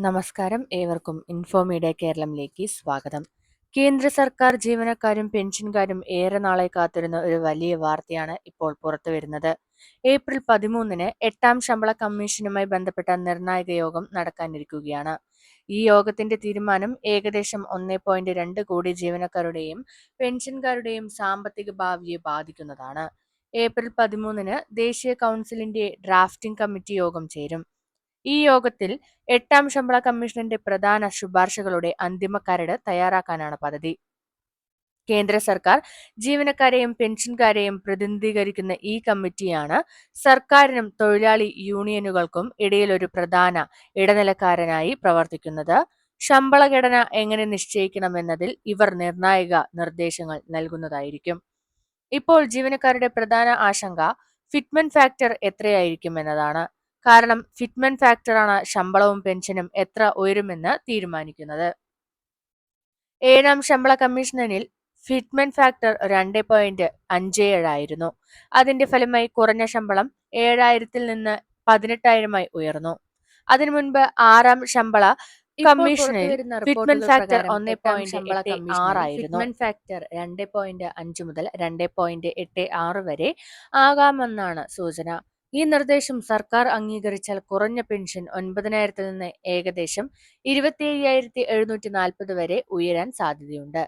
നമസ്കാരം, ഏവർക്കും ഇൻഫോമീഡിയ കേരളത്തിലേക്ക് സ്വാഗതം. കേന്ദ്ര സർക്കാർ ജീവനക്കാരും പെൻഷൻകാരും ഏറെ നാളെ കാത്തിരുന്ന ഒരു വലിയ വാർത്തയാണ് ഇപ്പോൾ പുറത്തുവരുന്നത്. ഏപ്രിൽ 13-ന് 8ാം ശമ്പള കമ്മീഷനുമായി ബന്ധപ്പെട്ട നിർണായക യോഗം നടക്കാനിരിക്കുകയാണ്. ഈ യോഗത്തിന്റെ തീരുമാനം ഏകദേശം 1.2 കോടി ജീവനക്കാരുടെയും പെൻഷൻകാരുടെയും സാമ്പത്തിക ഭാവിയെ ബാധിക്കുന്നതാണ്. ഏപ്രിൽ 13-ന് ദേശീയ കൗൺസിലിന്റെ ഡ്രാഫ്റ്റിംഗ് കമ്മിറ്റി യോഗം ചേരും. ഈ യോഗത്തിൽ 8ാം ശമ്പള കമ്മീഷന്റെ പ്രധാന ശുപാർശകളുടെ അന്തിമ കരട് തയ്യാറാക്കാനാണ് പദ്ധതി. കേന്ദ്ര സർക്കാർ ജീവനക്കാരെയും പെൻഷൻകാരെയും പ്രതിനിധീകരിക്കുന്ന ഈ കമ്മിറ്റിയാണ് സർക്കാരിനും തൊഴിലാളി യൂണിയനുകൾക്കും ഇടയിൽ ഒരു പ്രധാന ഇടനിലക്കാരനായി പ്രവർത്തിക്കുന്നത്. ശമ്പളഘടന എങ്ങനെ നിശ്ചയിക്കണമെന്നതിൽ ഇവർ നിർണായക നിർദ്ദേശങ്ങൾ നൽകുന്നതായിരിക്കും. ഇപ്പോൾ ജീവനക്കാരുടെ പ്രധാന ആശങ്ക ഫിറ്റ്മെന്റ് ഫാക്ടർ എത്രയായിരിക്കും എന്നതാണ്. കാരണം ഫിറ്റ്മെന്റ് ഫാക്ടറാണ് ശമ്പളവും പെൻഷനും എത്ര ഉയരുമെന്ന് തീരുമാനിക്കുന്നത്. 7ാം ശമ്പള കമ്മീഷനിൽ ഫിറ്റ്മെന്റ് ഫാക്ടർ 2.57 ആയിരുന്നു. അതിന്റെ ഫലമായി കുറഞ്ഞ ശമ്പളം 7,000-ൽ നിന്ന് 18,000-ആയി ഉയർന്നു. അതിനു മുൻപ് 6ാം ശമ്പള കമ്മീഷനിൽ ഫിറ്റ്മെന്റ് ഫാക്ടർ 1.86 ആയിരുന്നു. ഫിറ്റ്മെന്റ് ഫാക്ടർ 2.5 മുതൽ 2.86 വരെ ആകാമെന്നാണ് സൂചന. ഈ നിർദ്ദേശം സർക്കാർ അംഗീകരിച്ചാൽ കുറഞ്ഞ പെൻഷൻ 9,000-ൽ നിന്ന് ഏകദേശം 27,740 വരെ ഉയരാൻ സാധ്യതയുണ്ട്.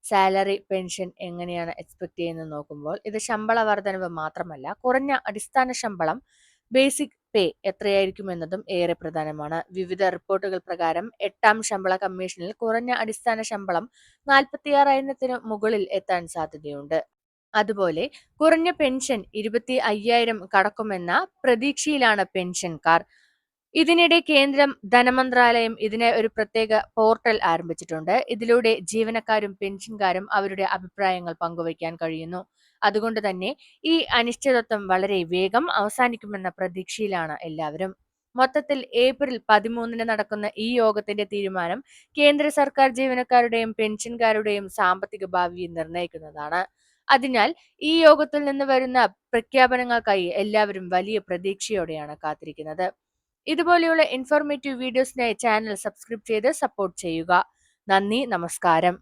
സാലറി പെൻഷൻ എങ്ങനെയാണ് എക്സ്പെക്ട് ചെയ്യുന്നത് നോക്കുമ്പോൾ ഇത് ശമ്പള വർധനവ് മാത്രമല്ല, കുറഞ്ഞ അടിസ്ഥാന ശമ്പളം ബേസിക് പേ എത്രയായിരിക്കുമെന്നതും ഏറെ പ്രധാനമാണ്. വിവിധ റിപ്പോർട്ടുകൾ പ്രകാരം 8ാം ശമ്പള കമ്മീഷനിൽ കുറഞ്ഞ അടിസ്ഥാന ശമ്പളം 46,000-ന് മുകളിൽ എത്താൻ സാധ്യതയുണ്ട്. അതുപോലെ കുറഞ്ഞ പെൻഷൻ 25,000 കടക്കുമെന്ന പ്രതീക്ഷയിലാണ് പെൻഷൻകാർ. ഇതിനിടെ കേന്ദ്ര ധനമന്ത്രാലയം ഇതിനായി ഒരു പ്രത്യേക പോർട്ടൽ ആരംഭിച്ചിട്ടുണ്ട്. ഇതിലൂടെ ജീവനക്കാരും പെൻഷൻകാരും അവരുടെ അഭിപ്രായങ്ങൾ പങ്കുവയ്ക്കാൻ കഴിയുന്നു. അതുകൊണ്ട് തന്നെ ഈ അനിശ്ചിതത്വം വളരെ വേഗം അവസാനിക്കുമെന്ന പ്രതീക്ഷയിലാണ് എല്ലാവരും. മൊത്തത്തിൽ ഏപ്രിൽ 13-ന് നടക്കുന്ന ഈ യോഗത്തിന്റെ തീരുമാനം കേന്ദ്ര സർക്കാർ ജീവനക്കാരുടെയും പെൻഷൻകാരുടെയും സാമ്പത്തിക ഭാവിയെ നിർണ്ണയിക്കുന്നതാണ്. അതിനാൽ ഈ യോഗത്തിൽ നിന്ന് വരുന്ന പ്രഖ്യാപനങ്ങൾക്കായി എല്ലാവരും വലിയ പ്രതീക്ഷയോടെയാണ് കാത്തിരിക്കുന്നത്. ഇതുപോലെയുള്ള ഇൻഫോർമേറ്റീവ് വീഡിയോസിനായി ചാനൽ സബ്സ്ക്രൈബ് ചെയ്ത് സപ്പോർട്ട് ചെയ്യുക. നന്ദി, നമസ്കാരം.